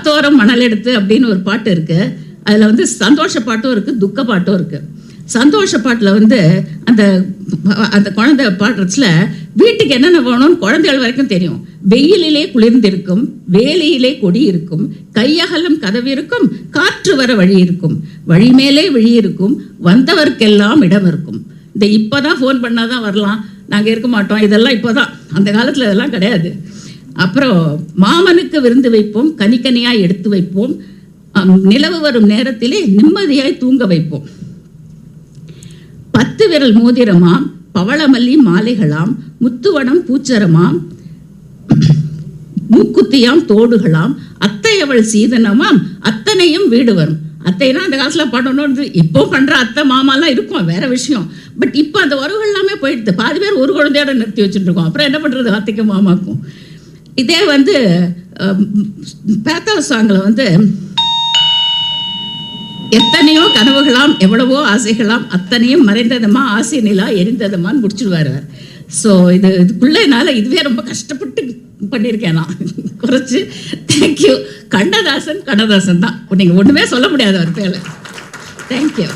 ஆத்தோரம் மணல் எடுத்து அப்படின்னு ஒரு பாட்டு இருக்கு. அதில் வந்து சந்தோஷ பாட்டும் இருக்கு, துக்க பாட்டும் இருக்கு. சந்தோஷ பாட்டில் வந்து அந்த அந்த குழந்தை பாடுறதுல வீட்டுக்கு என்னென்ன வேணும்னு குழந்தைகள் வரைக்கும் தெரியும். வெயிலிலே குளிர்ந்திருக்கும், வேலியிலே கொடி இருக்கும், கையகலும் கதவு இருக்கும், காற்று வர வழி இருக்கும், வழி மேலே வழி இருக்கும், வந்தவர்க்கெல்லாம் இடம் இருக்கும். இந்த இப்போதான் ஃபோன் பண்ணாதான் வரலாம், நாங்கள் இருக்க மாட்டோம், இதெல்லாம் இப்போதான். அந்த காலத்தில் இதெல்லாம் கிடையாது. அப்புறம் மாமனுக்கு விருந்து வைப்போம், கனிக்கனியாய் எடுத்து வைப்போம், நிலவு வரும் நேரத்திலே நிம்மதியாய் தூங்க வைப்போம். 10 விரல் மோதிரமாம், பவளமல்லி மாலைகளாம், முத்துவனம் பூச்சரமாம், மூக்குத்தியாம் தோடுகளாம், அத்தையவள் சீதனமாம், அத்தனையும் வீடு வரும். அத்தைனா அந்த காலத்தில் பண்ணணும்னு இப்போ பண்ணுற அத்தை மாமாலாம் இருக்கும், வேற விஷயம். பட் இப்போ அந்த உறவுகள் எல்லாமே போயிடுது. பாதி பேர் ஒரு குழந்தையோட நிறுத்தி வச்சுட்டு இருக்கோம். அப்புறம் என்ன பண்ணுறது அத்தைக்கும் மாமாக்கும்? இதே வந்து பேத்தாள சாங்கில் வந்து எத்தனையோ கனவுகளாம், எவ்வளவோ ஆசைகளாம், அத்தனையும் மறைந்ததுமா, ஆசை நிலா எரிந்ததுமான்னு முடிச்சுடுவார். ஸோ இதுக்குள்ளே என்னால் இதுவே ரொம்ப கஷ்டப்பட்டு பண்ணியிருக்கேன் நான் குறைச்சி. தேங்க்யூ. கண்ணதாசன் தான், நீங்கள் ஒன்றுமே சொல்ல முடியாது அவர் பேர். தேங்க்யூ.